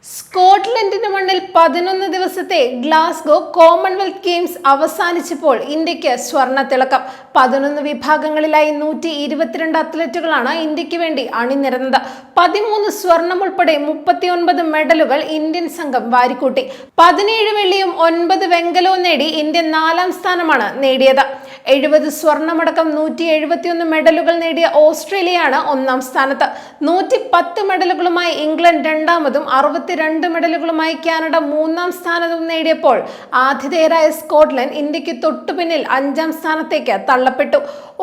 സ്കോട്ട്ലൻഡിന് മണ്ണിൽ 11 ദിവസത്തെ Glasgow Commonwealth games അവസാനിച്ചപ്പോൾ ഇന്ത്യക്ക് സ്വർണ്ണ തിളക്കം. 11 വിഭാഗങ്ങളിലായി 122 അത്ലറ്റുകളാണ് ഇന്ത്യക്ക് വേണ്ടി അണിനിരന്നത്. 13 സ്വർണം ഉൾപ്പെടെ 39 മെഡലുകൾ ഇന്ത്യൻ സംഘം വാരിക്കൂട്ടി. 17 വെള്ളിയും 9 വെങ്കലവും നേടി ഇന്ത്യ 4ാം സ്ഥാനമാണ് നേടിയത്. 70 സ്വർണമടക്കം 171 മെഡലുകൾ നേടിയ ഓസ്ട്രേലിയയാണ് 1ാം സ്ഥാനത്ത്. 110 മെഡലുകളുമായി ഇംഗ്ലണ്ട് 2ാമതും 62 മെഡലുകളുമായി കാനഡ 3ാം സ്ഥാനവും നേടിയപ്പോൾ ആതിഥേയരായ സ്കോട്ട്ലൻഡ് ഇന്ത്യക്ക് തൊട്ടുപിന്നിൽ 5ാം സ്ഥാനത്തേക്ക് തള്ളപ്പെട്ടു.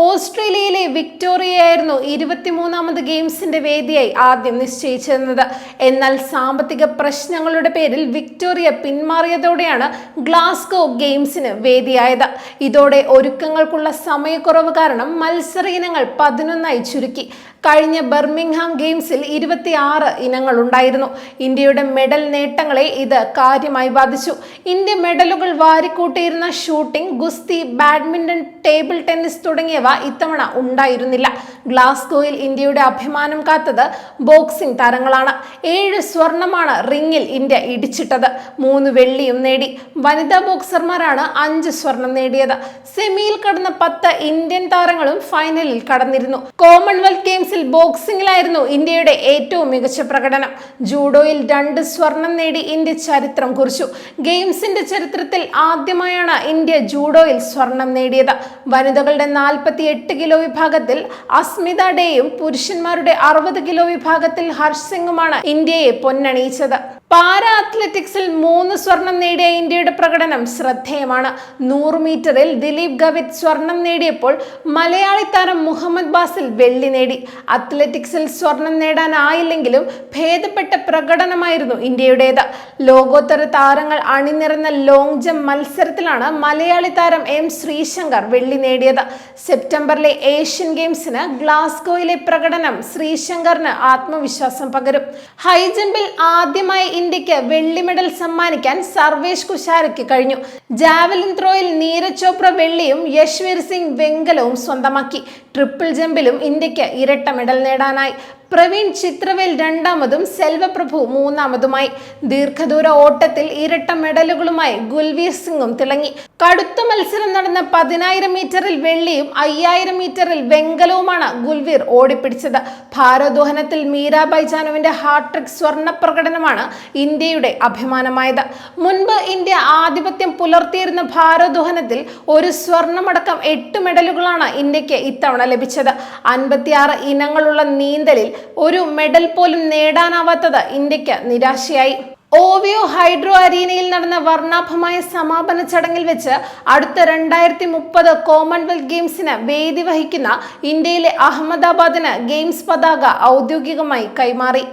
ഓസ്ട്രേലിയയിലെ വിക്ടോറിയയായിരുന്നു 23ാമത് ഗെയിംസിന്റെ വേദിയായി ആദ്യം നിശ്ചയിച്ചിരുന്നത്. എന്നാൽ സാമ്പത്തിക പ്രശ്നങ്ങളുടെ പേരിൽ വിക്ടോറിയ പിന്മാറിയതോടെയാണ് ഗ്ലാസ്ഗോ ഗെയിംസിന് വേദിയായത്. ഇതോടെ ഒരുക്കങ്ങൾക്കുള്ള സമയക്കുറവ് കാരണം മത്സര ഇനങ്ങൾ 11ആയി ചുരുക്കി. കഴിഞ്ഞ ബർമിംഗ്ഹാം ഗെയിംസിൽ 26 ഇനങ്ങൾ ഉണ്ടായിരുന്നു. ഇന്ത്യയുടെ മെഡൽ നേട്ടങ്ങളെ ഇത് കാര്യമായി ബാധിച്ചു. ഇന്ത്യ മെഡലുകൾ വാരിക്കൂട്ടിയിരുന്ന ഷൂട്ടിംഗ്, ഗുസ്തി, ബാഡ്മിന്റൺ, ടേബിൾ ടെന്നീസ് തുടങ്ങിയവ ഇത്തവണ ഉണ്ടായിരുന്നില്ല. ഗ്ലാസ്ഗോയിൽ ഇന്ത്യയുടെ അഭിമാനം കാത്തത് ബോക്സിംഗ് താരങ്ങളാണ്. 7 സ്വർണമാണ് റിംഗിൽ ഇന്ത്യ ഇടിച്ചിട്ടത്. 3 വെള്ളിയും നേടി. വനിതാ ബോക്സർമാരാണ് 5 സ്വർണം നേടിയത്. സെമിയിൽ കടന്ന 10 ഇന്ത്യൻ താരങ്ങളും ഫൈനലിൽ കടന്നിരുന്നു. കോമൺവെൽത്ത് ഗെയിംസിൽ ബോക്സിംഗിലായിരുന്നു ഇന്ത്യയുടെ ഏറ്റവും മികച്ച പ്രകടനം. ജൂഡോയിൽ 2 സ്വർണം നേടി ഇന്ത്യ ചരിത്രം കുറിച്ചു. ഗെയിംസിന്റെ ചരിത്രത്തിൽ ആദ്യമായാണ് ഇന്ത്യ ജൂഡോയിൽ സ്വർണം നേടിയത്. വനിതകളുടെ 48 കിലോ വിഭാഗത്തിൽ അസ്മിത ഡേയും പുരുഷന്മാരുടെ 60 കിലോ വിഭാഗത്തിൽ ഹർഷ് സിംഗുമാണ് ഇന്ത്യയെ പൊന്നണിയിച്ചത്. പാരാ അത്ലറ്റിക്സിൽ 3 സ്വർണം നേടിയ ഇന്ത്യയുടെ പ്രകടനം ശ്രദ്ധേയമാണ്. 100 മീറ്ററിൽ ദിലീപ് ഗവിത് സ്വർണം നേടിയപ്പോൾ മലയാളി താരം മുഹമ്മദ് ബാസിൽ വെള്ളി നേടി. അത്ലറ്റിക്സിൽ സ്വർണം നേടാനായില്ലെങ്കിലും ഭേദപ്പെട്ട പ്രകടനമായിരുന്നു ഇന്ത്യയുടേത്. ലോകോത്തര താരങ്ങൾ അണിനിരന്ന ലോങ് ജംപ് മത്സരത്തിലാണ് മലയാളി താരം എം ശ്രീശങ്കർ വെള്ളി നേടിയത്. സെപ്റ്റംബറിലെ ഏഷ്യൻ ഗെയിംസിന് ഗ്ലാസ്ഗോയിലെ പ്രകടനം ശ്രീശങ്കറിന് ആത്മവിശ്വാസം പകരും. ഹൈജമ്പിൽ ആദ്യമായി ഇന്ത്യക്ക് വെള്ളി മെഡൽ സമ്മാനിക്കാൻ സർവേഷ് കുശാരയ്ക്ക് കഴിഞ്ഞു. ജാവലിൻ ത്രോയിൽ നീരജ് ചോപ്ര വെള്ളിയും യശ്വീർ സിംഗ് വെങ്കലവും സ്വന്തമാക്കി. ട്രിപ്പിൾ ജമ്പിലും ഇന്ത്യക്ക് ഇരട്ട മെഡൽ നേടാനായി. പ്രവീൺ ചിത്രവേൽ 2ാമതും സെൽവപ്രഭു 3ാമതുമായി. ദീർഘദൂര ഓട്ടത്തിൽ ഇരട്ട മെഡലുകളുമായി ഗുൽവീർ സിംഗും തിളങ്ങി. കടുത്ത മത്സരം നടന്ന 10,000 മീറ്ററിൽ വെള്ളിയും 5,000 മീറ്ററിൽ വെങ്കലവുമാണ് ഗുൽവീർ ഓടിപ്പിടിച്ചത്. ഭാരോദ്വഹനത്തിൽ മീരാബായ് ചാനുവിന്റെ ഹാട്രിക് സ്വർണ്ണ പ്രകടനമാണ് ഇന്ത്യയുടെ അഭിമാനമായത്. മുൻപ് ഇന്ത്യ ആധിപത്യം പുലർത്തിയിരുന്ന ഭാരോദ്വഹനത്തിൽ ഒരു സ്വർണമടക്കം 8 മെഡലുകളാണ് ഇന്ത്യക്ക് ഇത്തവണ ലഭിച്ചത്. 56 ഇനങ്ങളുള്ള നീന്തലിൽ ഒരു മെഡൽ പോലും നേടാനാവാത്തത് ഇന്ത്യക്ക് നിരാശയായി. ഓവിയോ ഹൈഡ്രോ അരീനയിൽ നടന്ന വർണ്ണാഭമായ സമാപന ചടങ്ങിൽ വെച്ച് അടുത്ത 2030 കോമൺവെൽത്ത് ഗെയിംസിന് വേദി വഹിക്കുന്ന ഇന്ത്യയിലെ അഹമ്മദാബാദിന് ഗെയിംസ് പതാക ഔദ്യോഗികമായി കൈമാറി.